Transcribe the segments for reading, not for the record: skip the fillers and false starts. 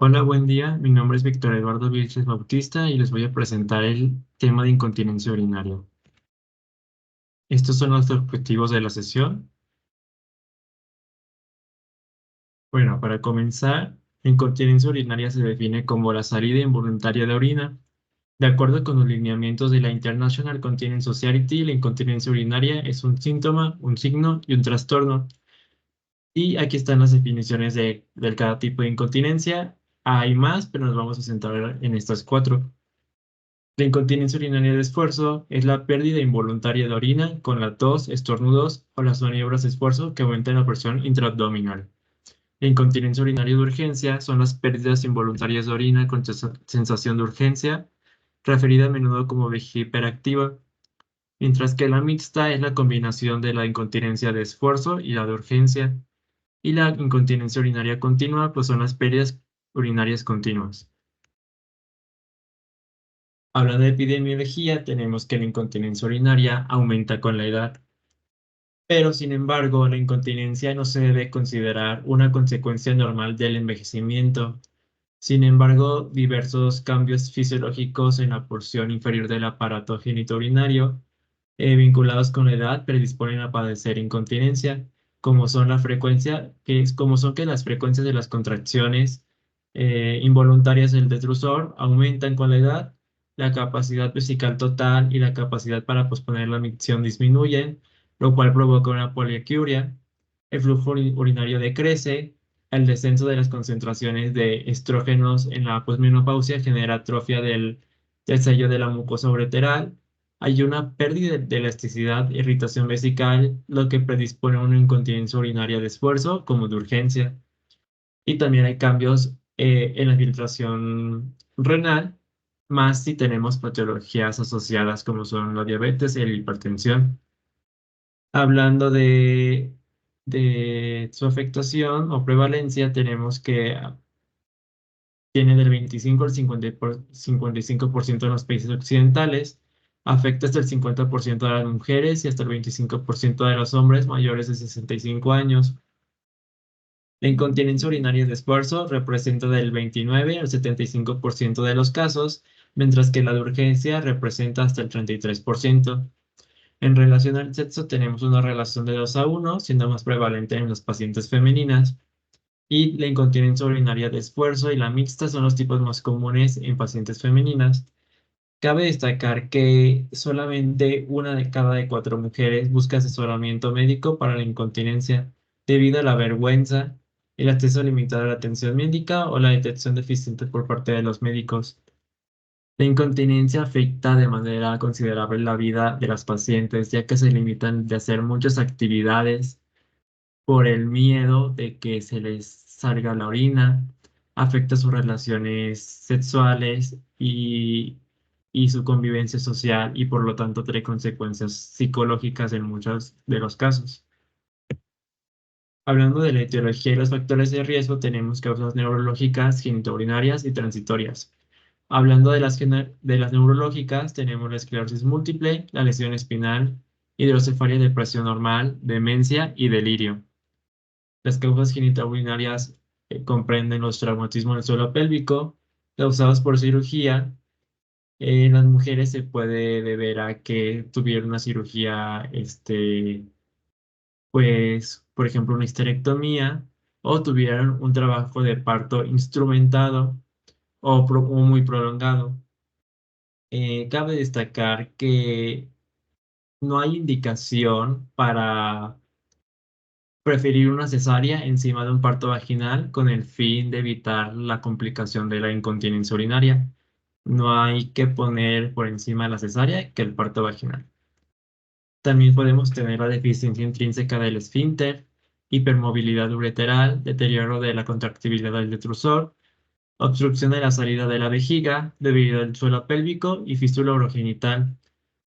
Hola, buen día. Mi nombre es Víctor Eduardo Vilches Bautista y les voy a presentar el tema de incontinencia urinaria. Estos son los objetivos de la sesión. Bueno, para comenzar, la incontinencia urinaria se define como la salida involuntaria de orina. De acuerdo con los lineamientos de la International Continence Society, la incontinencia urinaria es un síntoma, un signo y un trastorno. Y aquí están las definiciones de cada tipo de incontinencia. Hay más, pero nos vamos a centrar en estas cuatro. La incontinencia urinaria de esfuerzo es la pérdida involuntaria de orina con la tos, estornudos o las maniobras de esfuerzo que aumentan la presión intraabdominal. La incontinencia urinaria de urgencia son las pérdidas involuntarias de orina con sensación de urgencia, referida a menudo como vejiga hiperactiva, mientras que la mixta es la combinación de la incontinencia de esfuerzo y la de urgencia, y la incontinencia urinaria continua pues son las pérdidas urinarias continuas. Hablando de epidemiología, tenemos que la incontinencia urinaria aumenta con la edad, pero sin embargo, la incontinencia no se debe considerar una consecuencia normal del envejecimiento. Sin embargo, diversos cambios fisiológicos en la porción inferior del aparato genitourinario vinculados con la edad predisponen a padecer incontinencia, como son la frecuencia, como son que las frecuencias de las contracciones involuntarias del detrusor aumentan con la edad, la capacidad vesical total y la capacidad para posponer la micción disminuyen, lo cual provoca una poliaquiuria, el flujo urinario decrece, el descenso de las concentraciones de estrógenos en la posmenopausia genera atrofia del sello de la mucosa ureteral. Hay una pérdida de elasticidad, irritación vesical, lo que predispone a una incontinencia urinaria de esfuerzo como de urgencia. Y también hay cambios en la filtración renal, más si tenemos patologías asociadas como son la diabetes y la hipertensión. Hablando de su afectación o prevalencia, tenemos que tiene del 25 al 55% en los países occidentales, afecta hasta el 50% de las mujeres y hasta el 25% de los hombres mayores de 65 años. La incontinencia urinaria de esfuerzo representa del 29 al 75% de los casos, mientras que la de urgencia representa hasta el 33%. En relación al sexo, tenemos una relación de 2 a 1, siendo más prevalente en las pacientes femeninas. Y la incontinencia urinaria de esfuerzo y la mixta son los tipos más comunes en pacientes femeninas. Cabe destacar que solamente una de cada cuatro mujeres busca asesoramiento médico para la incontinencia debido a la vergüenza, el acceso limitado a la atención médica o la detección deficiente por parte de los médicos. La incontinencia afecta de manera considerable la vida de las pacientes, ya que se limitan de hacer muchas actividades por el miedo de que se les salga la orina, afecta sus relaciones sexuales y su convivencia social y por lo tanto trae consecuencias psicológicas en muchos de los casos. Hablando de la etiología y los factores de riesgo, tenemos causas neurológicas, genitourinarias y transitorias. Hablando de las neurológicas, tenemos la esclerosis múltiple, la lesión espinal, hidrocefalia de presión normal, demencia y delirio. Las causas genitourinarias comprenden los traumatismos del suelo pélvico causados por cirugía. En las mujeres se puede deber a que tuvieron una cirugía, pues, por ejemplo, una histerectomía o tuvieron un trabajo de parto instrumentado o muy prolongado. Cabe destacar que no hay indicación para preferir una cesárea encima de un parto vaginal con el fin de evitar la complicación de la incontinencia urinaria. No hay que poner por encima la cesárea que el parto vaginal. También podemos tener la deficiencia intrínseca del esfínter, hipermovilidad ureteral, deterioro de la contractibilidad del detrusor, obstrucción de la salida de la vejiga, debilidad del suelo pélvico y fístula urogenital.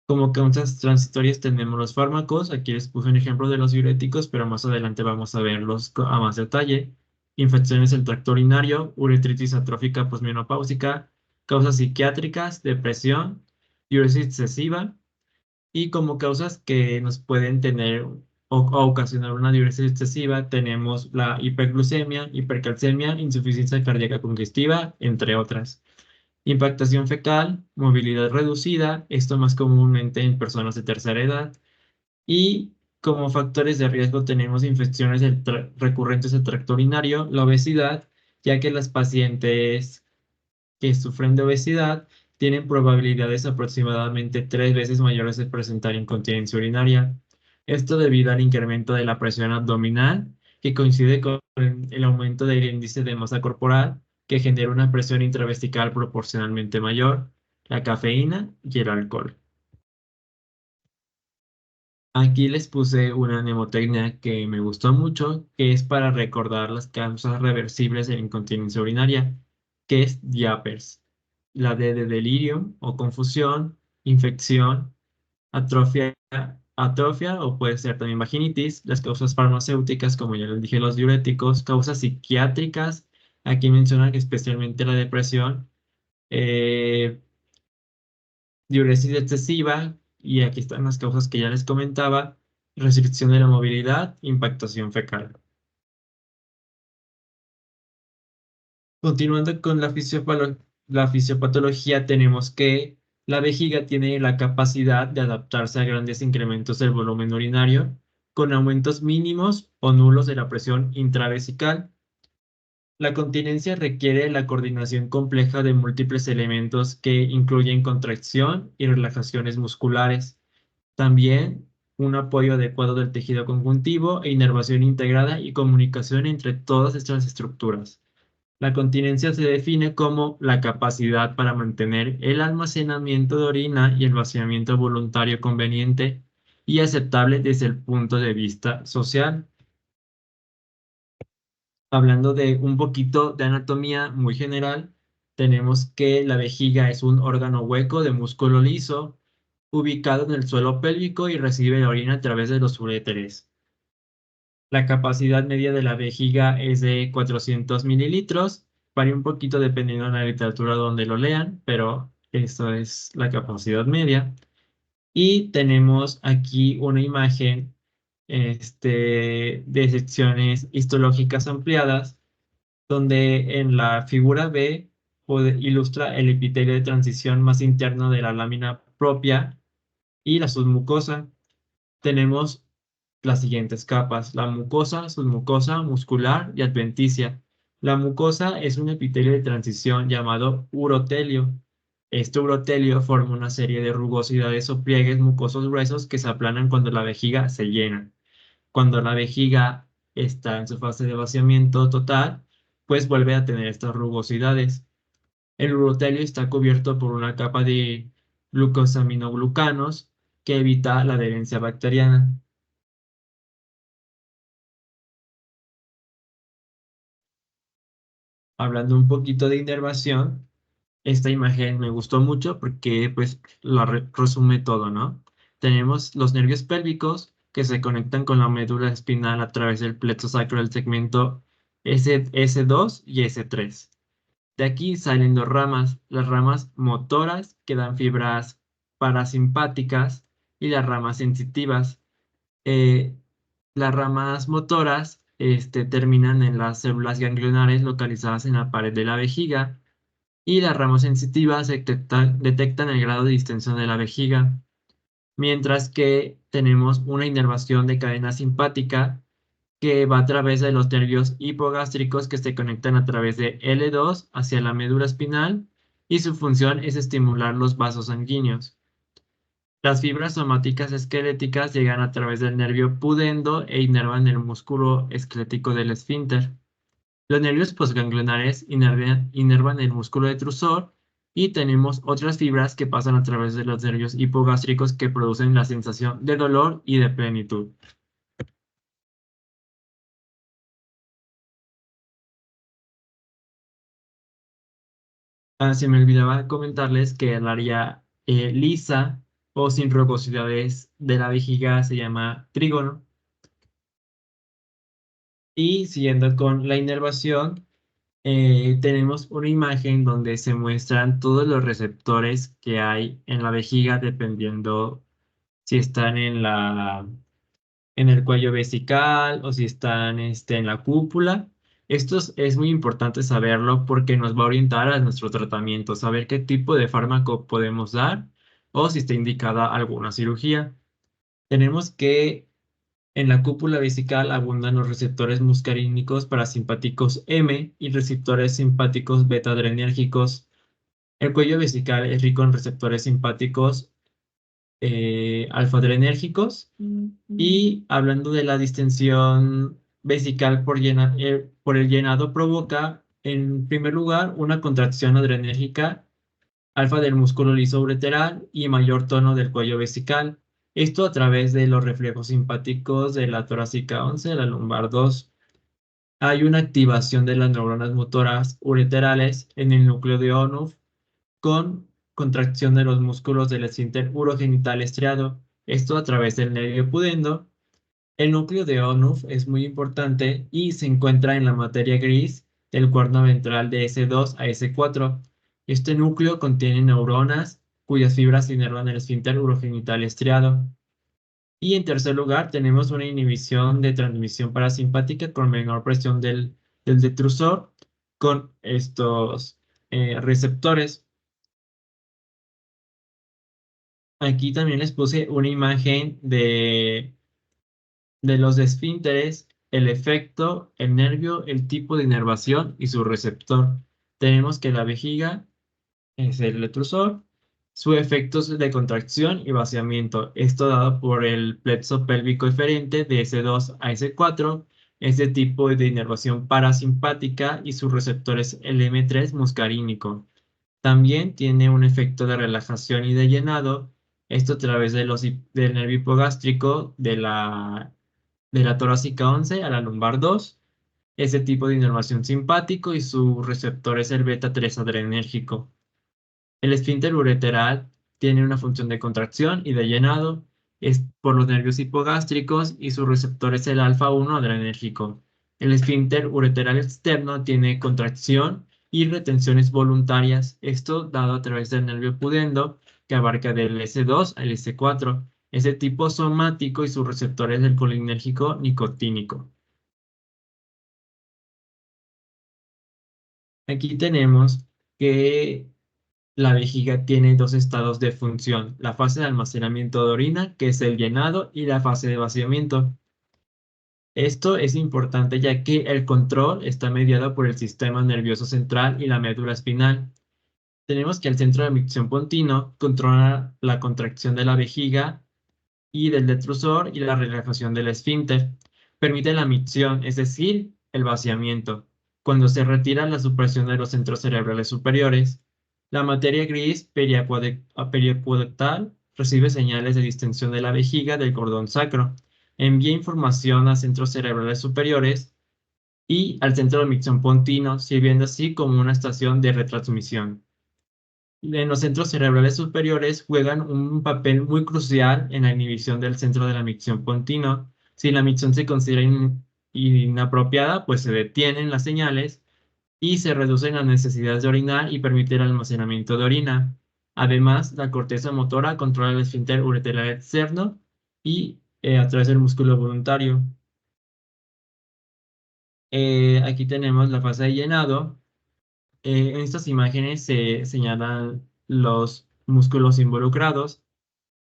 Como causas transitorias tenemos los fármacos, aquí les puse un ejemplo de los diuréticos, pero más adelante vamos a verlos a más detalle. Infecciones del tracto urinario, uretritis atrófica posmenopáusica, causas psiquiátricas, depresión, diuresis excesiva y como causas que nos pueden tener o ocasionar una diuresis excesiva, tenemos la hiperglucemia, hipercalcemia, insuficiencia cardíaca congestiva, entre otras. Impactación fecal, movilidad reducida, esto más comúnmente en personas de tercera edad. Y como factores de riesgo tenemos infecciones recurrentes del tracto urinario, la obesidad, ya que las pacientes que sufren de obesidad tienen probabilidades aproximadamente 3 veces mayores de presentar incontinencia urinaria. Esto debido al incremento de la presión abdominal, que coincide con el aumento del índice de masa corporal, que genera una presión intravesical proporcionalmente mayor, la cafeína y el alcohol. Aquí les puse una mnemotecnia que me gustó mucho, que es para recordar las causas reversibles de la incontinencia urinaria, que es DIAPERS. La D de delirium o confusión, infección, atrofia, atrofia o puede ser también vaginitis, las causas farmacéuticas, como ya les dije, los diuréticos, causas psiquiátricas, aquí mencionan que especialmente la depresión, eh, diuresis excesiva, y aquí están las causas que ya les comentaba, restricción de la movilidad, impactación fecal. Continuando con la fisiopatología, tenemos que la vejiga tiene la capacidad de adaptarse a grandes incrementos del volumen urinario, con aumentos mínimos o nulos de la presión intravesical. La continencia requiere la coordinación compleja de múltiples elementos que incluyen contracción y relajaciones musculares. También un apoyo adecuado del tejido conjuntivo e inervación integrada y comunicación entre todas estas estructuras. La continencia se define como la capacidad para mantener el almacenamiento de orina y el vaciamiento voluntario conveniente y aceptable desde el punto de vista social. Hablando de un poquito de anatomía muy general, tenemos que la vejiga es un órgano hueco de músculo liso ubicado en el suelo pélvico y recibe la orina a través de los uréteres. La capacidad media de la vejiga es de 400 mililitros, varía un poquito dependiendo de la literatura donde lo lean, pero esto es la capacidad media. Y tenemos aquí una imagen de secciones histológicas ampliadas, donde en la figura B ilustra el epitelio de transición más interno de la lámina propia y la submucosa. Tenemos las siguientes capas: la mucosa, submucosa, muscular y adventicia. La mucosa es un epitelio de transición llamado urotelio. Este urotelio forma una serie de rugosidades o pliegues mucosos gruesos que se aplanan cuando la vejiga se llena. Cuando la vejiga está en su fase de vaciamiento total, pues vuelve a tener estas rugosidades. El urotelio está cubierto por una capa de glucosaminoglucanos que evita la adherencia bacteriana. Hablando un poquito de inervación, esta imagen me gustó mucho porque pues resume todo, ¿no? Tenemos los nervios pélvicos que se conectan con la médula espinal a través del plexo sacro del segmento S2 y S3. De aquí salen dos ramas: las ramas motoras que dan fibras parasimpáticas y las ramas sensitivas. Eh, las ramas motoras terminan en las células ganglionares localizadas en la pared de la vejiga, y las ramas sensitivas detectan el grado de distensión de la vejiga, mientras que tenemos una inervación de cadena simpática que va a través de los nervios hipogástricos que se conectan a través de L2 hacia la médula espinal, y su función es estimular los vasos sanguíneos. Las fibras somáticas esqueléticas llegan a través del nervio pudendo e inervan el músculo esquelético del esfínter. Los nervios postganglionares inervan el músculo detrusor, y tenemos otras fibras que pasan a través de los nervios hipogástricos que producen la sensación de dolor y de plenitud. Se me olvidaba comentarles que el área lisa o sin rugosidades de la vejiga se llama trígono. Y siguiendo con la inervación, tenemos una imagen donde se muestran todos los receptores que hay en la vejiga dependiendo si están en el cuello vesical o si están en la cúpula. Es muy importante saberlo porque nos va a orientar a nuestro tratamiento, saber qué tipo de fármaco podemos dar o si está indicada alguna cirugía. Tenemos que en la cúpula vesical abundan los receptores muscarínicos parasimpáticos M y receptores simpáticos beta adrenérgicos. El cuello vesical es rico en receptores simpáticos alfa-adrenérgicos. Y hablando de la distensión vesical por el llenado provoca, en primer lugar, una contracción adrenérgica alfa del músculo liso ureteral y mayor tono del cuello vesical. Esto a través de los reflejos simpáticos de la torácica 11 a la lumbar 2. Hay una activación de las neuronas motoras ureterales en el núcleo de Onuf con contracción de los músculos del esfínter urogenital estriado. Esto a través del nervio pudendo. El núcleo de Onuf es muy importante y se encuentra en la materia gris del cuerno ventral de S2 a S4. Este núcleo contiene neuronas cuyas fibras inervan el esfínter urogenital estriado. Y en tercer lugar, tenemos una inhibición de transmisión parasimpática con menor presión del detrusor con estos receptores. Aquí también les puse una imagen de los esfínteres, el efecto, el nervio, el tipo de inervación y su receptor. Tenemos que la vejiga es el detrusor, su efecto es de contracción y vaciamiento. Esto dado por el plexo pélvico eferente de S2 a S4, este tipo de inervación parasimpática y su receptor es el M3 muscarínico. También tiene un efecto de relajación y de llenado, esto a través del nervio hipogástrico de la torácica 11 a la lumbar 2. Ese tipo de inervación simpático y su receptor es el beta 3 adrenérgico. El esfínter ureteral tiene una función de contracción y de llenado, es por los nervios hipogástricos y su receptor es el alfa 1 adrenérgico. El esfínter ureteral externo tiene contracción y retenciones voluntarias, esto dado a través del nervio pudendo que abarca del S2 al S4. Ese tipo somático y su receptor es el colinérgico nicotínico. Aquí tenemos que la vejiga tiene dos estados de función, la fase de almacenamiento de orina, que es el llenado, y la fase de vaciamiento. Esto es importante ya que el control está mediado por el sistema nervioso central y la médula espinal. Tenemos que el centro de micción pontino controla la contracción de la vejiga y del detrusor y la relajación del esfínter. Permite la micción, es decir, el vaciamiento. Cuando se retira la supresión de los centros cerebrales superiores, la materia gris periacuotal recibe señales de distensión de la vejiga del cordón sacro, envía información a centros cerebrales superiores y al centro de micción pontino, sirviendo así como una estación de retransmisión. En los centros cerebrales superiores juegan un papel muy crucial en la inhibición del centro de la micción continua. Si la micción se considera inapropiada, pues se detienen las señales y se reducen las necesidades de orinar y permite el almacenamiento de orina. Además, la corteza motora controla el esfínter ureteral externo y a través del músculo voluntario. Aquí tenemos la fase de llenado. En estas imágenes se señalan los músculos involucrados.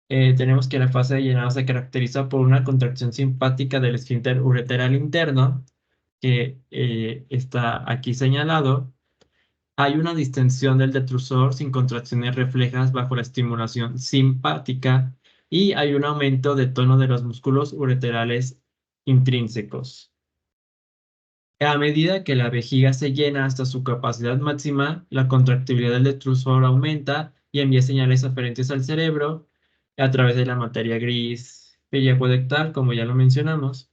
Tenemos que la fase de llenado se caracteriza por una contracción simpática del esfínter ureteral interno, que está aquí señalado. Hay una distensión del detrusor sin contracciones reflejas bajo la estimulación simpática y hay un aumento de tono de los músculos ureterales intrínsecos. A medida que la vejiga se llena hasta su capacidad máxima, la contractibilidad del detrusor aumenta y envía señales aferentes al cerebro a través de la materia gris periacuodental, como ya lo mencionamos.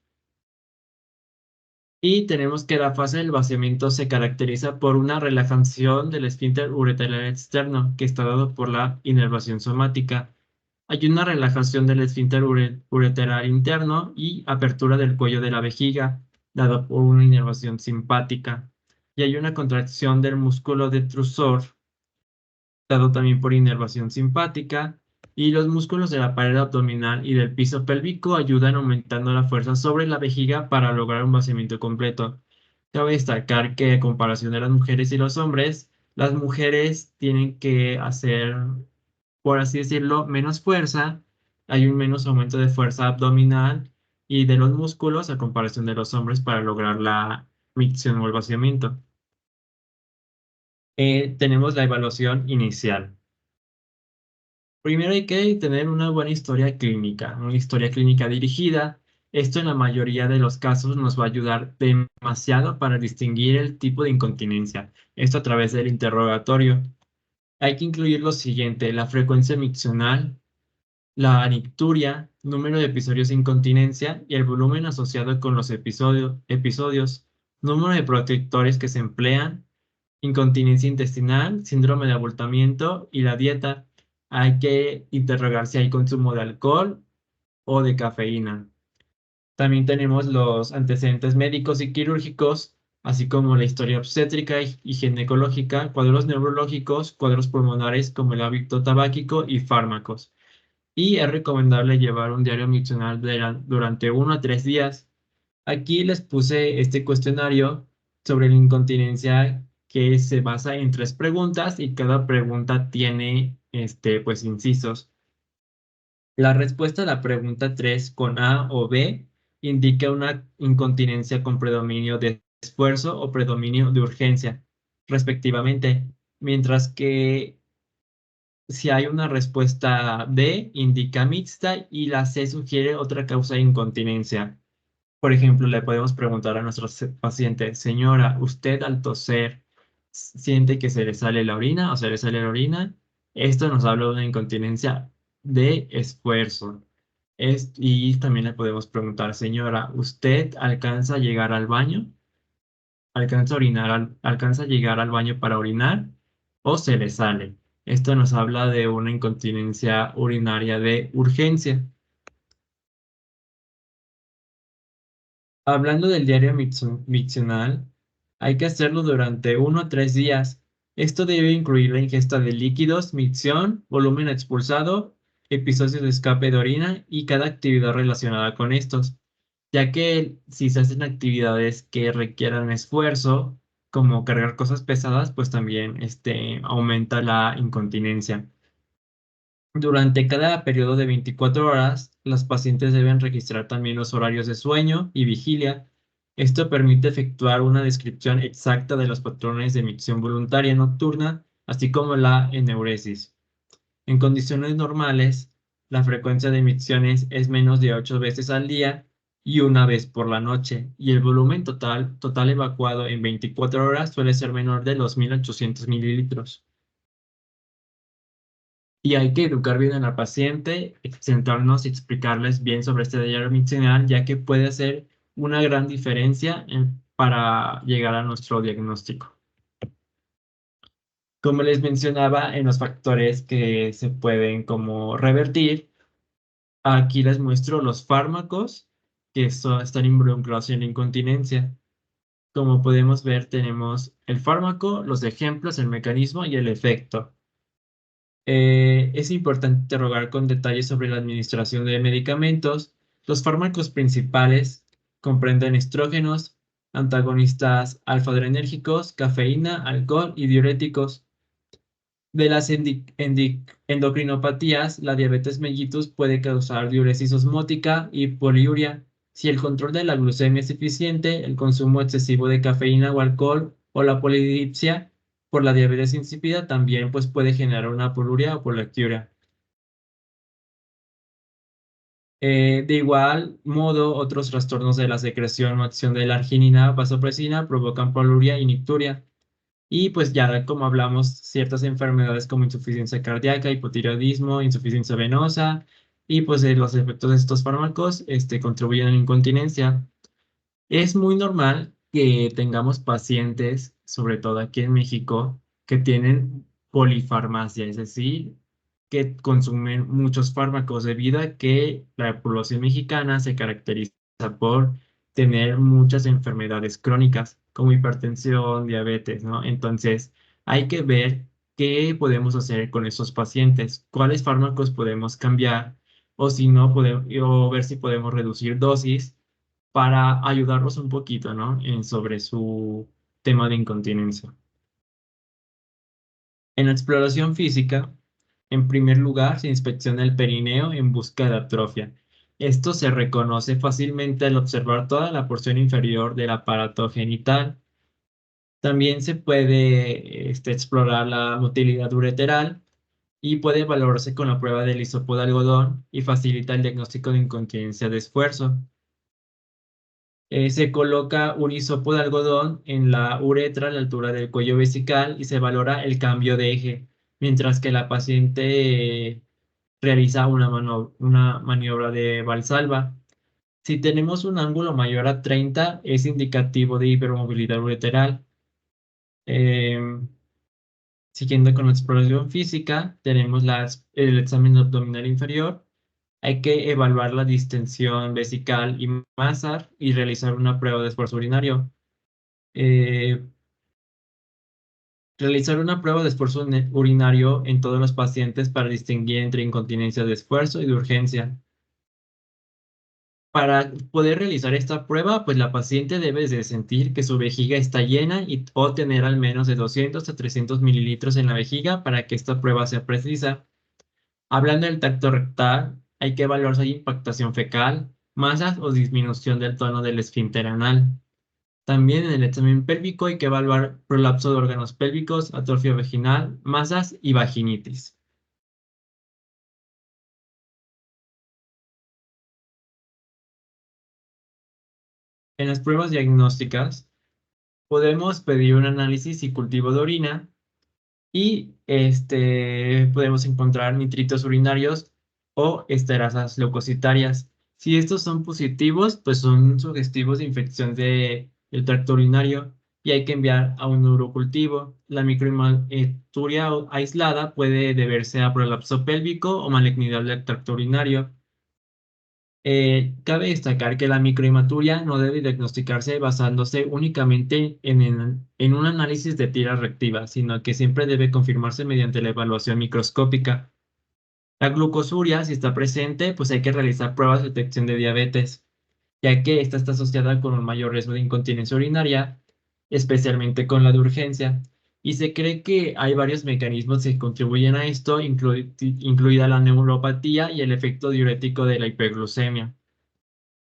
Y tenemos que la fase del vaciamiento se caracteriza por una relajación del esfínter ureteral externo, que está dado por la inervación somática. Hay una relajación del esfínter ureteral interno y apertura del cuello de la vejiga, dado por una inervación simpática. Y hay una contracción del músculo detrusor, dado también por inervación simpática, Y los músculos de la pared abdominal y del piso pélvico ayudan aumentando la fuerza sobre la vejiga para lograr un vaciamiento completo. Cabe destacar que, a comparación de las mujeres y los hombres, las mujeres tienen que hacer, por así decirlo, menos fuerza. Hay un menos aumento de fuerza abdominal y de los músculos a comparación de los hombres para lograr la micción o el vaciamiento. Tenemos la evaluación inicial. Primero hay que tener una historia clínica dirigida. Esto en la mayoría de los casos nos va a ayudar demasiado para distinguir el tipo de incontinencia. Esto a través del interrogatorio. Hay que incluir lo siguiente: la frecuencia miccional, la anicturia, número de episodios de incontinencia y el volumen asociado con los episodios, número de protectores que se emplean, incontinencia intestinal, síndrome de abultamiento y la dieta. Hay que interrogar si hay consumo de alcohol o de cafeína. También tenemos los antecedentes médicos y quirúrgicos, así como la historia obstétrica y ginecológica, cuadros neurológicos, cuadros pulmonares como el hábito tabáquico y fármacos. Y es recomendable llevar un diario miccional durante 1 a 3 días. Aquí les puse este cuestionario sobre la incontinencia que se basa en 3 preguntas y cada pregunta tiene pues incisos. La respuesta a la pregunta 3 con A o B indica una incontinencia con predominio de esfuerzo o predominio de urgencia, respectivamente, mientras que si hay una respuesta D, indica mixta y la C sugiere otra causa de incontinencia. Por ejemplo, le podemos preguntar a nuestro paciente: señora, ¿usted al toser siente que se le sale la orina o se le sale la orina? Esto nos habla de una incontinencia de esfuerzo. Y también le podemos preguntar: señora, ¿usted alcanza a llegar al baño? ¿Alcanza a orinar, alcanza a llegar al baño para orinar o se le sale? Esto nos habla de una incontinencia urinaria de urgencia. Hablando del diario miccional, hay que hacerlo durante 1 a 3 días. Esto debe incluir la ingesta de líquidos, micción, volumen expulsado, episodios de escape de orina y cada actividad relacionada con estos, ya que si se hacen actividades que requieran esfuerzo, como cargar cosas pesadas, pues también aumenta la incontinencia. Durante cada periodo de 24 horas, los pacientes deben registrar también los horarios de sueño y vigilia. Esto permite efectuar una descripción exacta de los patrones de emisión voluntaria nocturna, así como la eneuresis. En condiciones normales, la frecuencia de emisiones es menos de 8 veces al día y 1 vez por la noche, y el volumen total evacuado en 24 horas suele ser menor de los 1.800 mililitros. Y hay que educar bien a la paciente, centrarnos y explicarles bien sobre este diario miccional, ya que puede hacer una gran diferencia para llegar a nuestro diagnóstico. Como les mencionaba, en los factores que se pueden como revertir, aquí les muestro los fármacos que están involucrados en la incontinencia. Como podemos ver, tenemos el fármaco, los ejemplos, el mecanismo y el efecto. Es importante interrogar con detalle sobre la administración de medicamentos. Los fármacos principales comprenden estrógenos, antagonistas alfa-adrenérgicos, cafeína, alcohol y diuréticos. De las endocrinopatías, la diabetes mellitus puede causar diuresis osmótica y poliuria. Si el control de la glucemia es eficiente, el consumo excesivo de cafeína o alcohol o la polidipsia por la diabetes insípida también pues, puede generar una poluria o polacturia. De igual modo, otros trastornos de la secreción o acción de la arginina vasopresina provocan poluria y nicturia. Y pues ya como hablamos, ciertas enfermedades como insuficiencia cardíaca, hipotiroidismo, insuficiencia venosa y pues los efectos de estos fármacos contribuyen a la incontinencia. Es muy normal que tengamos pacientes, sobre todo aquí en México, que tienen polifarmacia, es decir, que consumen muchos fármacos debido a que la población mexicana se caracteriza por tener muchas enfermedades crónicas como hipertensión, diabetes, ¿no? Entonces, hay que ver qué podemos hacer con esos pacientes, cuáles fármacos podemos cambiar o si no podemos, o ver si podemos reducir dosis para ayudarlos un poquito, ¿no? Sobre su tema de incontinencia. En la exploración física, en primer lugar, se inspecciona el perineo en busca de atrofia. Esto se reconoce fácilmente al observar toda la porción inferior del aparato genital. También se puede explorar la motilidad ureteral y puede valorarse con la prueba del hisopo de algodón y facilita el diagnóstico de incontinencia de esfuerzo. Se coloca un hisopo de algodón en la uretra a la altura del cuello vesical y se valora el cambio de eje, mientras que la paciente realiza una maniobra de Valsalva. Si tenemos un ángulo mayor a 30, es indicativo de hipermovilidad ureteral. Em, Siguiendo con la exploración física, tenemos el examen abdominal inferior. Hay que evaluar la distensión vesical y masa y realizar una prueba de esfuerzo urinario. Eh, Realizar una prueba de esfuerzo urinario en todos los pacientes para distinguir entre incontinencia de esfuerzo y de urgencia. Para poder realizar esta prueba, pues la paciente debe de sentir que su vejiga está llena o tener al menos de 200 a 300 mililitros en la vejiga para que esta prueba sea precisa. Hablando del tacto rectal, hay que evaluar si hay impactación fecal, masas o disminución del tono del esfínter anal. También en el examen pélvico hay que evaluar prolapso de órganos pélvicos, atrofia vaginal, masas y vaginitis. En las pruebas diagnósticas, podemos pedir un análisis y cultivo de orina y podemos encontrar nitritos urinarios o esterasas leucocitarias. Si estos son positivos, pues son sugestivos de infección del tracto urinario y hay que enviar a un urocultivo. La microhematuria aislada puede deberse a prolapso pélvico o malignidad del tracto urinario. Cabe destacar que la microhematuria no debe diagnosticarse basándose únicamente en un análisis de tira reactiva, sino que siempre debe confirmarse mediante la evaluación microscópica. La glucosuria, si está presente, pues hay que realizar pruebas de detección de diabetes, ya que esta está asociada con un mayor riesgo de incontinencia urinaria, especialmente con la de urgencia. Y se cree que hay varios mecanismos que contribuyen a esto, incluida la neuropatía y el efecto diurético de la hiperglucemia.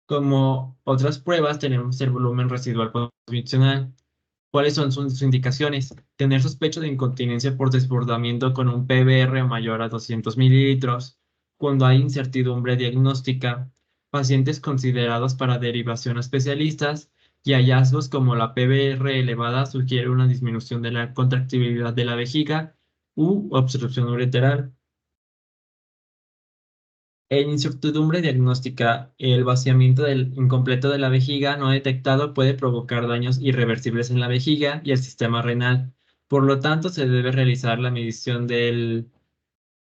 Como otras pruebas, tenemos el volumen residual postmiccional. ¿Cuáles son sus indicaciones? Tener sospecha de incontinencia por desbordamiento con un PBR mayor a 200 mililitros. Cuando hay incertidumbre diagnóstica, pacientes considerados para derivación a especialistas y hallazgos como la PBR elevada sugiere una disminución de la contractibilidad de la vejiga u obstrucción ureteral. En incertidumbre diagnóstica, el vaciamiento incompleto de la vejiga no detectado puede provocar daños irreversibles en la vejiga y el sistema renal. Por lo tanto, se debe realizar la medición de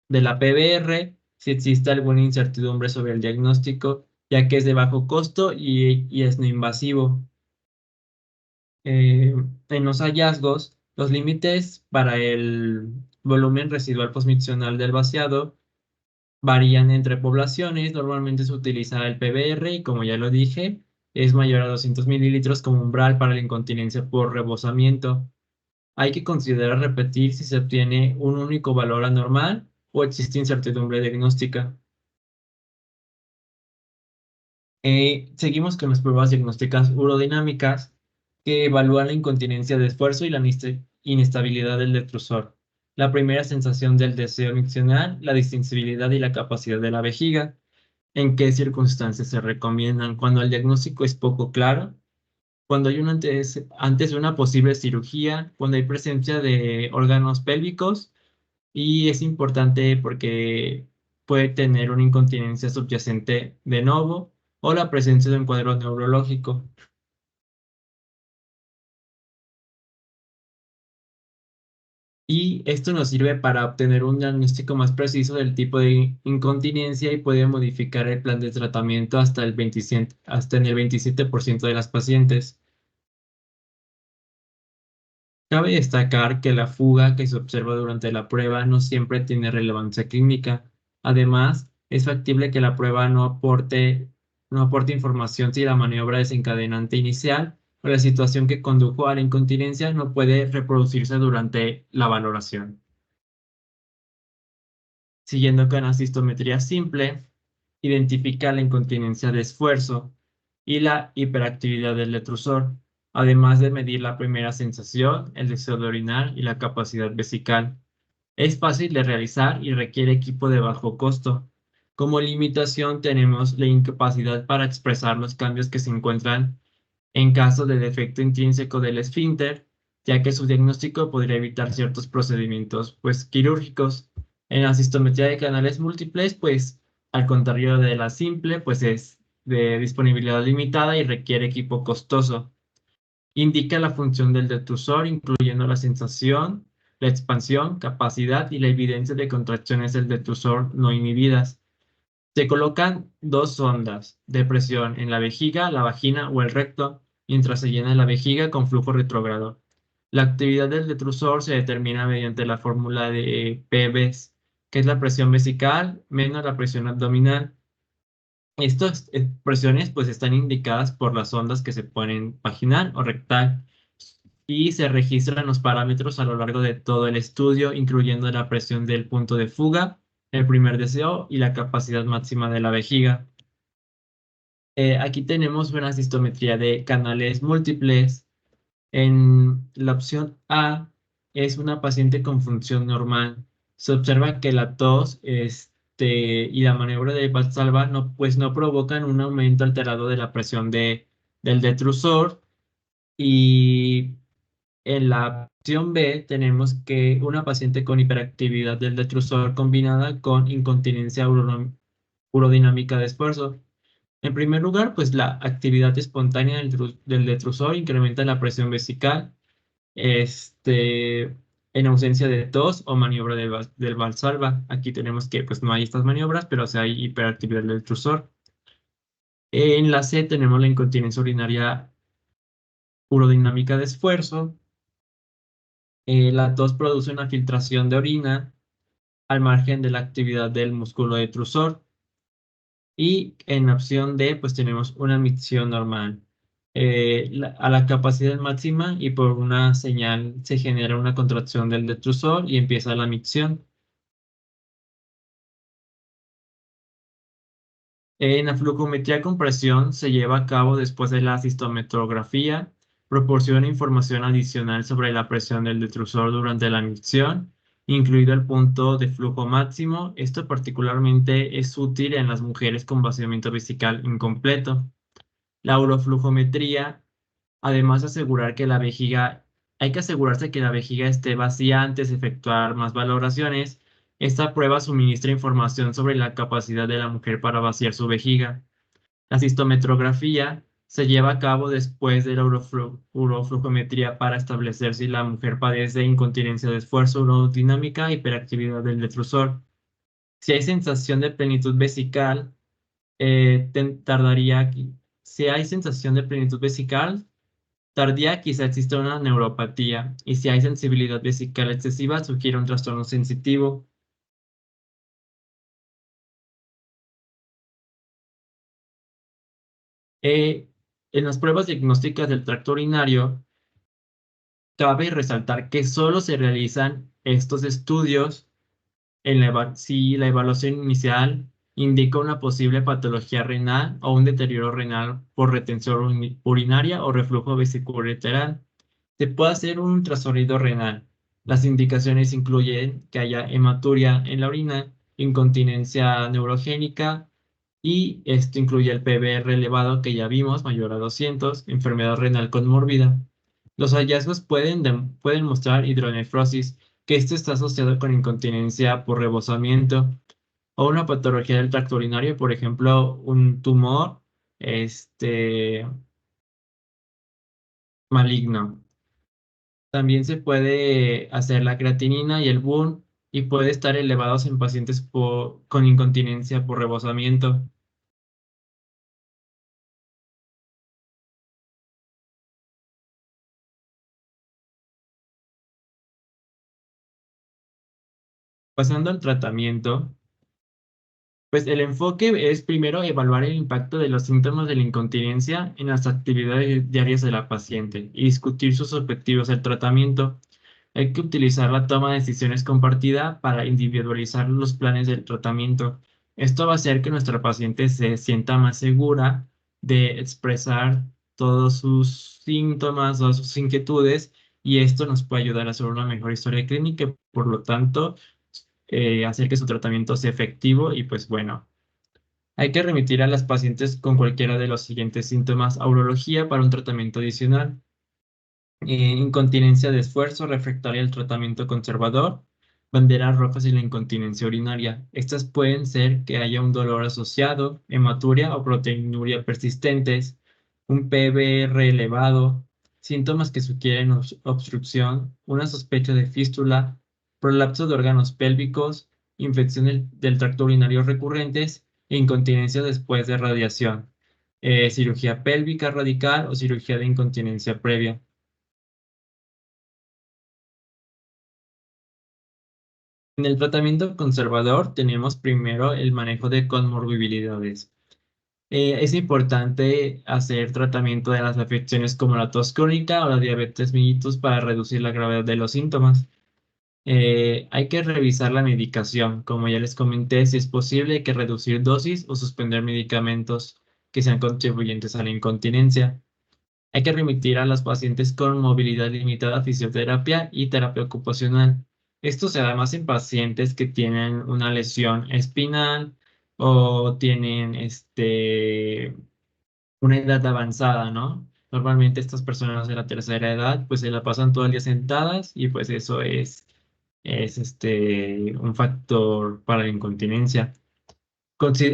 la PBR si existe alguna incertidumbre sobre el diagnóstico, ya que es de bajo costo y es no invasivo. En los hallazgos, los límites para el volumen residual postmiccional del vaciado varían entre poblaciones. Normalmente se utiliza el PBR y como ya lo dije, es mayor a 200 mililitros como umbral para la incontinencia por rebosamiento. Hay que considerar repetir si se obtiene un único valor anormal o existe incertidumbre diagnóstica. Seguimos con las pruebas diagnósticas urodinámicas que evalúan la incontinencia de esfuerzo y la inestabilidad del detrusor. La primera sensación del deseo miccional, la distensibilidad y la capacidad de la vejiga. ¿En qué circunstancias se recomiendan? Cuando el diagnóstico es poco claro, cuando hay antes de una posible cirugía, cuando hay presencia de órganos pélvicos y es importante porque puede tener una incontinencia subyacente de novo o la presencia de un cuadro neurológico. Y esto nos sirve para obtener un diagnóstico más preciso del tipo de incontinencia y puede modificar el plan de tratamiento hasta en el 27% de las pacientes. Cabe destacar que la fuga que se observa durante la prueba no siempre tiene relevancia clínica. Además, es factible que la prueba no aporte información si la maniobra desencadenante inicial o la situación que condujo a la incontinencia no puede reproducirse durante la valoración. Siguiendo con la cistometría simple, identifica la incontinencia de esfuerzo y la hiperactividad del detrusor, además de medir la primera sensación, el deseo de orinar y la capacidad vesical. Es fácil de realizar y requiere equipo de bajo costo. Como limitación tenemos la incapacidad para expresar los cambios que se encuentran en caso de defecto intrínseco del esfínter, ya que su diagnóstico podría evitar ciertos procedimientos pues, quirúrgicos. En la cistometría de canales múltiples, pues al contrario de la simple, pues es de disponibilidad limitada y requiere equipo costoso. Indica la función del detrusor, incluyendo la sensación, la expansión, capacidad y la evidencia de contracciones del detrusor no inhibidas. Se colocan dos sondas de presión en la vejiga, la vagina o el recto, mientras se llena la vejiga con flujo retrógrado. La actividad del detrusor se determina mediante la fórmula de PVs, que es la presión vesical menos la presión abdominal. Estas presiones pues están indicadas por las ondas que se ponen vaginal o rectal y se registran los parámetros a lo largo de todo el estudio, incluyendo la presión del punto de fuga, el primer deseo y la capacidad máxima de la vejiga. Aquí tenemos una cistometría de canales múltiples. En la opción A es una paciente con función normal. Se observa que la tos y la maniobra de Valsalva no, pues no provocan un aumento alterado de la presión del detrusor. Y en la opción B tenemos que una paciente con hiperactividad del detrusor combinada con incontinencia urodinámica de esfuerzo. En primer lugar, pues la actividad espontánea del detrusor incrementa la presión vesical, en ausencia de tos o maniobra del Valsalva. Aquí tenemos que pues no hay estas maniobras, pero sí hay hiperactividad del detrusor. En la C tenemos la incontinencia urinaria urodinámica de esfuerzo. La tos produce una filtración de orina al margen de la actividad del músculo detrusor. Y en la opción D, pues tenemos una micción normal a la capacidad máxima y por una señal se genera una contracción del detrusor y empieza la micción. En la flujometría con presión se lleva a cabo después de la cistometrografía, proporciona información adicional sobre la presión del detrusor durante la micción, incluido el punto de flujo máximo. Esto particularmente es útil en las mujeres con vaciamiento vesical incompleto. La uroflujometría, además de asegurar que la vejiga, hay que asegurarse que la vejiga esté vacía antes de efectuar más valoraciones. Esta prueba suministra información sobre la capacidad de la mujer para vaciar su vejiga. La cistometrografía se lleva a cabo después de la uroflujometría para establecer si la mujer padece incontinencia de esfuerzo urodinámica e hiperactividad del detrusor. Si hay sensación de plenitud vesical, tardaría aquí. Si hay sensación de plenitud vesical tardía, quizá exista una neuropatía. Y si hay sensibilidad vesical excesiva, sugiere un trastorno sensitivo. Eh, en las pruebas diagnósticas del tracto urinario, cabe resaltar que solo se realizan estos estudios si la evaluación inicial indica una posible patología renal o un deterioro renal por retención urinaria o reflujo vesicoureteral. Se puede hacer un ultrasonido renal. Las indicaciones incluyen que haya hematuria en la orina, incontinencia neurogénica y esto incluye el PBR elevado que ya vimos, mayor a 200, enfermedad renal conmórbida. Los hallazgos pueden mostrar hidronefrosis, que esto está asociado con incontinencia por rebosamiento o una patología del tracto urinario, por ejemplo, un tumor este, maligno. También se puede hacer la creatinina y el BUN y puede estar elevados en pacientes con incontinencia por rebosamiento. Pasando al tratamiento, pues el enfoque es primero evaluar el impacto de los síntomas de la incontinencia en las actividades diarias de la paciente y discutir sus objetivos del tratamiento. Hay que utilizar la toma de decisiones compartida para individualizar los planes del tratamiento. Esto va a hacer que nuestra paciente se sienta más segura de expresar todos sus síntomas o sus inquietudes, y esto nos puede ayudar a hacer una mejor historia clínica y por lo tanto hacer que su tratamiento sea efectivo. Y pues bueno, hay que remitir a las pacientes con cualquiera de los siguientes síntomas a urología para un tratamiento adicional: incontinencia de esfuerzo refractaria al tratamiento conservador, banderas rojas y la incontinencia urinaria. Estas pueden ser que haya un dolor asociado, hematuria o proteinuria persistentes, un PBR elevado, síntomas que sugieren obstrucción, una sospecha de fístula, prolapso de órganos pélvicos, infección del tracto urinario recurrentes e incontinencia después de radiación, cirugía pélvica radical o cirugía de incontinencia previa. En el tratamiento conservador tenemos primero el manejo de comorbilidades. Es importante hacer tratamiento de las afecciones como la tos crónica o la diabetes mellitus para reducir la gravedad de los síntomas. Hay que revisar la medicación. Como ya les comenté, si es posible, hay que reducir dosis o suspender medicamentos que sean contribuyentes a la incontinencia. Hay que remitir a los pacientes con movilidad limitada a fisioterapia y terapia ocupacional. Esto se da más en pacientes que tienen una lesión espinal o tienen una edad avanzada, ¿no? Normalmente estas personas de la tercera edad pues se la pasan todo el día sentadas, y pues eso es un factor para la incontinencia.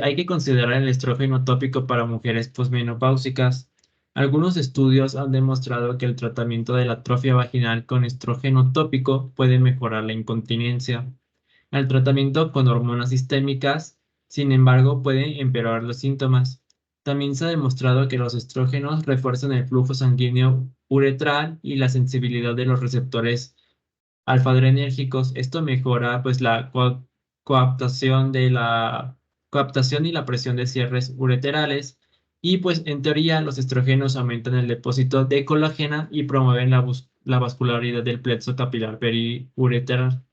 Hay que considerar el estrógeno tópico para mujeres posmenopáusicas. Algunos estudios han demostrado que el tratamiento de la atrofia vaginal con estrógeno tópico puede mejorar la incontinencia. El tratamiento con hormonas sistémicas, sin embargo, puede empeorar los síntomas. También se ha demostrado que los estrógenos refuerzan el flujo sanguíneo uretral y la sensibilidad de los receptores alfa-adrenérgicos. Esto mejora pues la coaptación coaptación y la presión de cierres ureterales, y pues en teoría los estrógenos aumentan el depósito de colágeno y promueven la vascularidad del plexo capilar periuretral.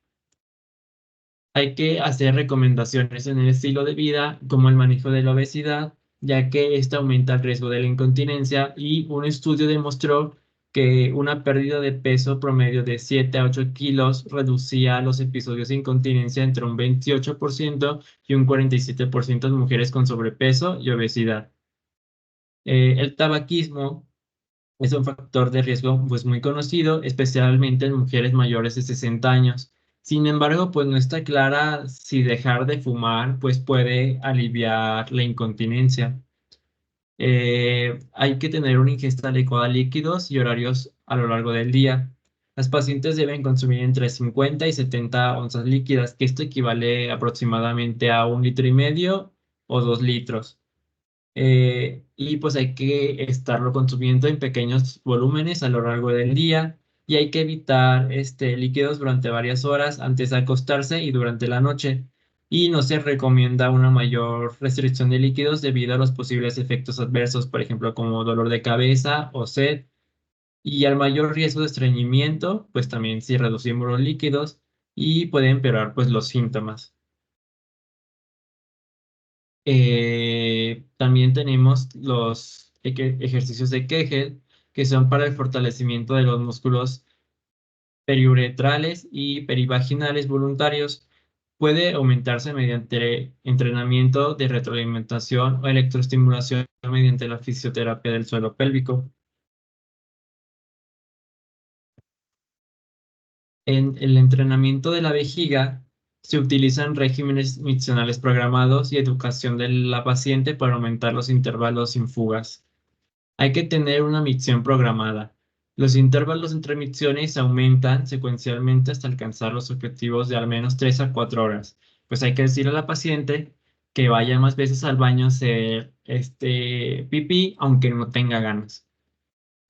Hay que hacer recomendaciones en el estilo de vida, como el manejo de la obesidad, ya que esto aumenta el riesgo de la incontinencia, y un estudio demostró que una pérdida de peso promedio de 7 a 8 kilos reducía los episodios de incontinencia entre un 28% y un 47% en mujeres con sobrepeso y obesidad. El tabaquismo es un factor de riesgo pues muy conocido, especialmente en mujeres mayores de 60 años. Sin embargo, pues no está clara si dejar de fumar pues puede aliviar la incontinencia. Hay que tener una ingesta adecuada de líquidos y horarios a lo largo del día. Las pacientes deben consumir entre 50 y 70 onzas líquidas, que esto equivale aproximadamente a 1,5 litros o 2 litros. Y pues hay que estarlo consumiendo en pequeños volúmenes a lo largo del día, y hay que evitar líquidos durante varias horas antes de acostarse y durante la noche. Y no se recomienda una mayor restricción de líquidos debido a los posibles efectos adversos, por ejemplo, como dolor de cabeza o sed. Y al mayor riesgo de estreñimiento, pues también si reducimos los líquidos, y puede empeorar pues los síntomas. También tenemos los ejercicios de Kegel, que son para el fortalecimiento de los músculos periuretrales y perivaginales voluntarios. Puede aumentarse mediante entrenamiento de retroalimentación o electroestimulación mediante la fisioterapia del suelo pélvico. En el entrenamiento de la vejiga se utilizan regímenes miccionales programados y educación de la paciente para aumentar los intervalos sin fugas. Hay que tener una micción programada. Los intervalos entre micciones aumentan secuencialmente hasta alcanzar los objetivos de al menos 3 a 4 horas. Pues hay que decirle a la paciente que vaya más veces al baño a hacer pipí, aunque no tenga ganas.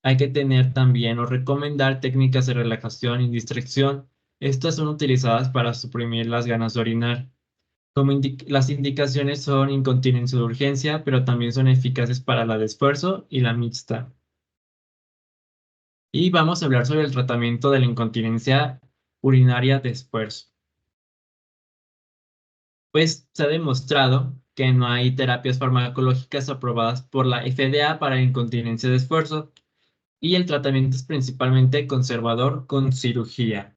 Hay que tener también o recomendar técnicas de relajación y distracción. Estas son utilizadas para suprimir las ganas de orinar. Las indicaciones son incontinencia de urgencia, pero también son eficaces para la de esfuerzo y la mixta. Y vamos a hablar sobre el tratamiento de la incontinencia urinaria de esfuerzo. Pues se ha demostrado que no hay terapias farmacológicas aprobadas por la FDA para la incontinencia de esfuerzo y el tratamiento es principalmente conservador con cirugía.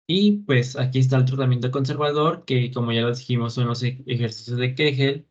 Y pues aquí está el tratamiento conservador, que como ya lo dijimos son los ejercicios de Kegel,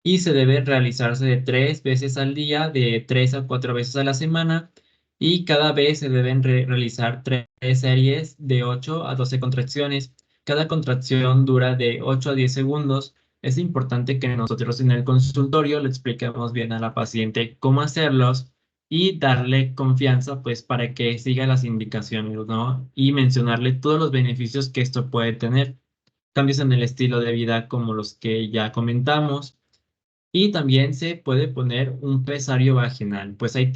y se debe realizarse de 3 veces al día, de 3 a 4 veces a la semana, y cada vez se deben realizar 3 series de 8 a 12 contracciones. Cada contracción dura de 8 a 10 segundos. Es importante que nosotros en el consultorio le expliquemos bien a la paciente cómo hacerlos y darle confianza pues para que siga las indicaciones, ¿no? Y mencionarle todos los beneficios que esto puede tener. Cambios en el estilo de vida como los que ya comentamos y también se puede poner un pesario vaginal, pues hay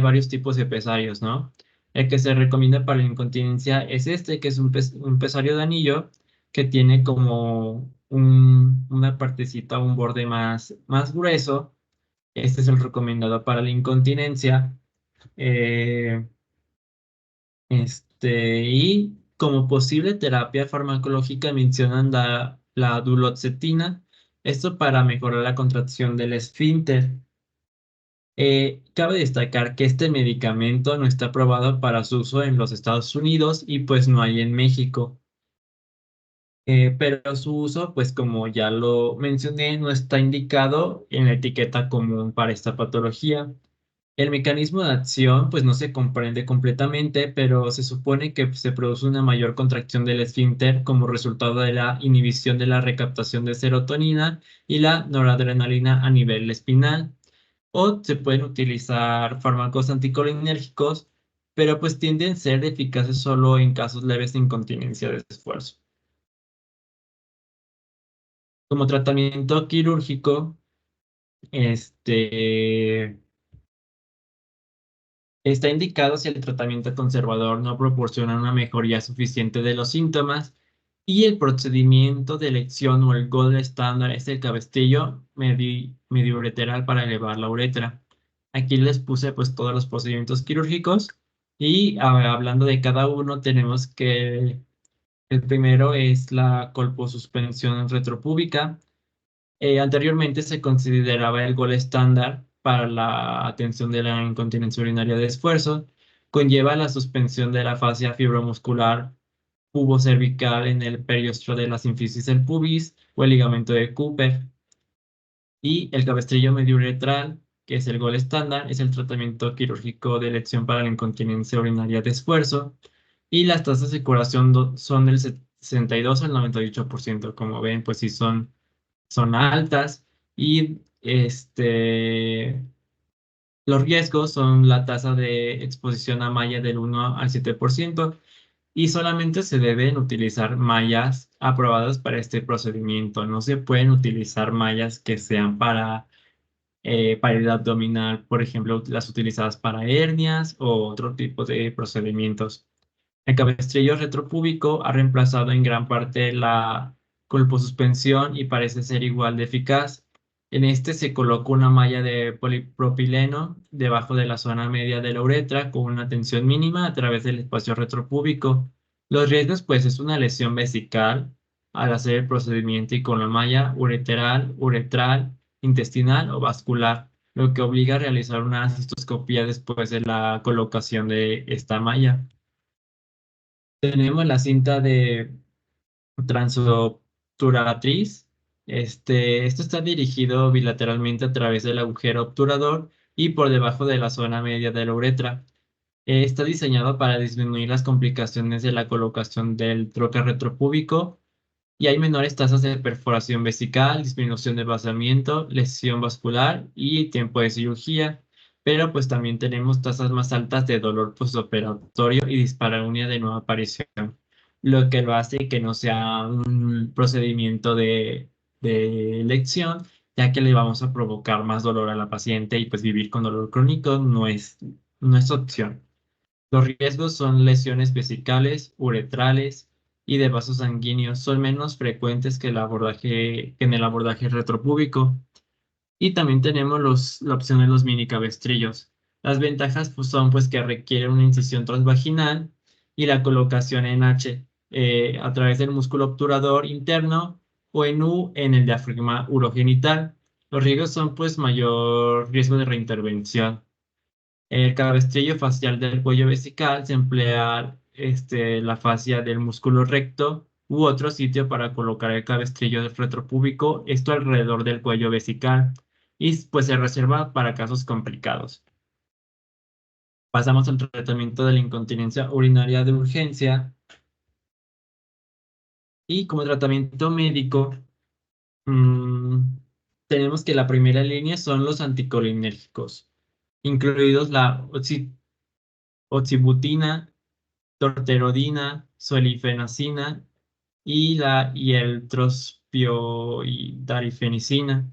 varios tipos de pesarios, ¿no? El que se recomienda para la incontinencia es este, que es un pesario de anillo que tiene como una partecita, un borde más grueso. Este es el recomendado para la incontinencia. Eh, y como posible terapia farmacológica mencionan la duloxetina, esto para mejorar la contracción del esfínter. Cabe destacar que este medicamento no está aprobado para su uso en los Estados Unidos y pues no hay en México. Pero su uso, pues como ya lo mencioné, no está indicado en la etiqueta común para esta patología. El mecanismo de acción, pues no se comprende completamente, pero se supone que se produce una mayor contracción del esfínter como resultado de la inhibición de la recaptación de serotonina y la noradrenalina a nivel espinal. O se pueden utilizar fármacos anticolinérgicos, pero pues tienden a ser eficaces solo en casos leves de incontinencia de esfuerzo. Como tratamiento quirúrgico, este, está indicado si el tratamiento conservador no proporciona una mejoría suficiente de los síntomas y el procedimiento de elección o el gold estándar es el cabestillo mediureteral para elevar la uretra. Aquí les puse pues todos los procedimientos quirúrgicos y hablando de cada uno tenemos que el primero es la colposuspensión retropúbica. Anteriormente se consideraba el gol estándar para la atención de la incontinencia urinaria de esfuerzo. Conlleva la suspensión de la fascia fibromuscular pubocervical en el periostro de la sínfisis del pubis o el ligamento de Cooper. Y el cabestrillo mediuretral, que es el gol estándar, es el tratamiento quirúrgico de elección para la incontinencia urinaria de esfuerzo. Y las tasas de curación son del 62 al 98%. Como ven, pues sí son altas y los riesgos son la tasa de exposición a malla del 1 al 7% y solamente se deben utilizar mallas aprobadas para este procedimiento. No se pueden utilizar mallas que sean para pared abdominal, por ejemplo, las utilizadas para hernias o otro tipo de procedimientos. El cabestrillo retropúbico ha reemplazado en gran parte la colposuspensión y parece ser igual de eficaz. En este se coloca una malla de polipropileno debajo de la zona media de la uretra con una tensión mínima a través del espacio retropúbico. Los riesgos, pues, es una lesión vesical al hacer el procedimiento y con la malla uretral, intestinal o vascular, lo que obliga a realizar una cistoscopía después de la colocación de esta malla. Tenemos la cinta de transobturatriz. Esto está dirigido bilateralmente a través del agujero obturador y por debajo de la zona media de la uretra. Está diseñado para disminuir las complicaciones de la colocación del trocar retropúbico y hay menores tasas de perforación vesical, disminución de vaciamiento, lesión vascular y tiempo de cirugía, pero pues también tenemos tasas más altas de dolor postoperatorio y dispareunia de nueva aparición, lo que lo hace que no sea un procedimiento de elección, ya que le vamos a provocar más dolor a la paciente y pues vivir con dolor crónico no es opción. Los riesgos son lesiones vesicales, uretrales y de vasos sanguíneos. Son menos frecuentes que en el abordaje retropúbico. Y también tenemos la opción de los minicabestrillos. Las ventajas pues, son pues, que requiere una incisión transvaginal y la colocación en H a través del músculo obturador interno o en U en el diafragma urogenital. Los riesgos son pues mayor riesgo de reintervención. El cabestrillo facial del cuello vesical se emplea la fascia del músculo recto u otro sitio para colocar el cabestrillo del retropúbico, esto alrededor del cuello vesical, y pues se reserva para casos complicados. Pasamos al tratamiento de la incontinencia urinaria de urgencia y como tratamiento médico, mm, tenemos que la primera línea son los anticolinérgicos, incluidos la oxibutina, torterodina, solifenacina y el trospioidarifenicina.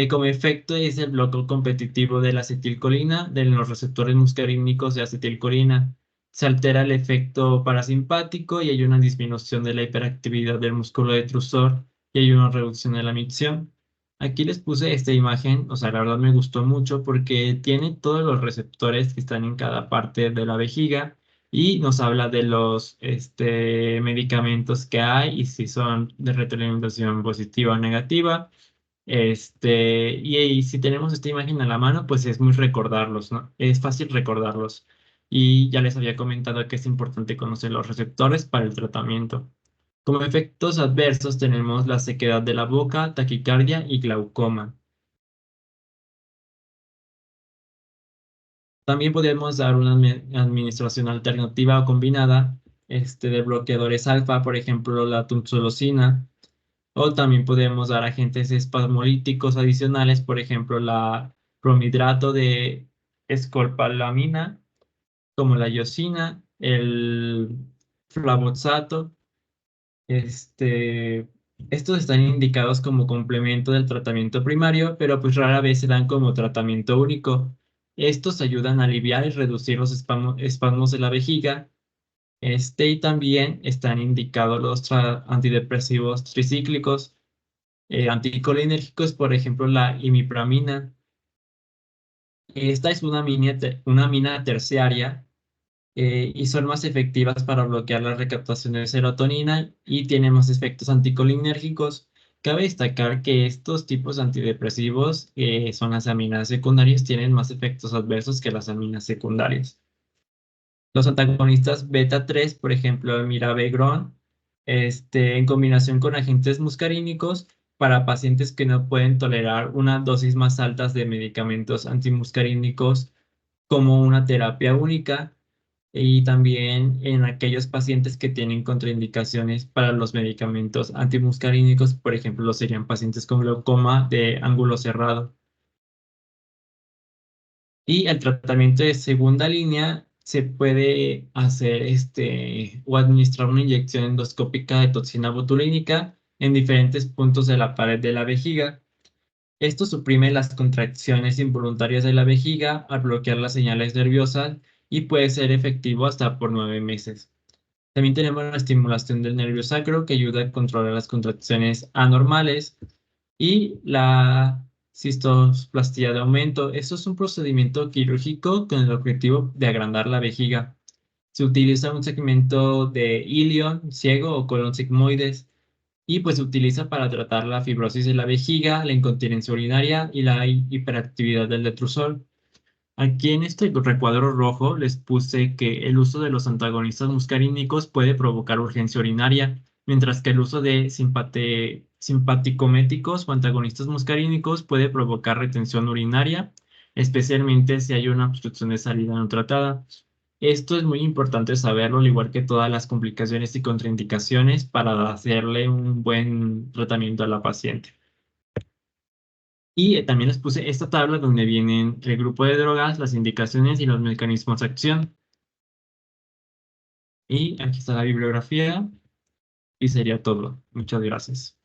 Como efecto es el bloqueo competitivo de la acetilcolina de los receptores muscarínicos de acetilcolina. Se altera el efecto parasimpático y hay una disminución de la hiperactividad del músculo detrusor y hay una reducción de la micción. Aquí les puse esta imagen, o sea, la verdad me gustó mucho porque tiene todos los receptores que están en cada parte de la vejiga y nos habla de los medicamentos que hay y si son de retroalimentación positiva o negativa. Y si tenemos esta imagen a la mano, pues es muy recordarlos, ¿no? Es fácil recordarlos. Y ya les había comentado que es importante conocer los receptores para el tratamiento. Como efectos adversos tenemos la sequedad de la boca, taquicardia y glaucoma. También podemos dar una administración alternativa o combinada de bloqueadores alfa, por ejemplo, la tumsulosina. O también podemos dar agentes espasmolíticos adicionales, por ejemplo, la bromhidrato de escolpolamina, como la iosina, el flavoxato. Este, Estos están indicados como complemento del tratamiento primario, pero pues rara vez se dan como tratamiento único. Estos ayudan a aliviar y reducir los espasmos de la vejiga. Y también están indicados los antidepresivos tricíclicos anticolinérgicos, por ejemplo, la imipramina. Esta es una amina terciaria y son más efectivas para bloquear la recaptación de serotonina y tienen más efectos anticolinérgicos. Cabe destacar que estos tipos de antidepresivos, son las aminas secundarias, tienen más efectos adversos que las aminas secundarias. Los antagonistas beta 3, por ejemplo, el mirabegrón, en combinación con agentes muscarínicos para pacientes que no pueden tolerar una dosis más altas de medicamentos antimuscarínicos como una terapia única y también en aquellos pacientes que tienen contraindicaciones para los medicamentos antimuscarínicos, por ejemplo, serían pacientes con glaucoma de ángulo cerrado. Y el tratamiento de segunda línea se puede hacer o administrar una inyección endoscópica de toxina botulínica en diferentes puntos de la pared de la vejiga. Esto suprime las contracciones involuntarias de la vejiga al bloquear las señales nerviosas y puede ser efectivo hasta por 9 meses. También tenemos la estimulación del nervio sacro que ayuda a controlar las contracciones anormales y la cistoplastía de aumento. Esto es un procedimiento quirúrgico con el objetivo de agrandar la vejiga. Se utiliza un segmento de ilion ciego o colon sigmoides y pues se utiliza para tratar la fibrosis de la vejiga, la incontinencia urinaria y la hiperactividad del detrusor. Aquí en este recuadro rojo les puse que el uso de los antagonistas muscarínicos puede provocar urgencia urinaria, mientras que el uso de simpaticométicos o antagonistas muscarínicos puede provocar retención urinaria, especialmente si hay una obstrucción de salida no tratada. Esto es muy importante saberlo, al igual que todas las complicaciones y contraindicaciones para hacerle un buen tratamiento a la paciente. Y también les puse esta tabla donde vienen el grupo de drogas, las indicaciones y los mecanismos de acción. Y aquí está la bibliografía y sería todo. Muchas gracias.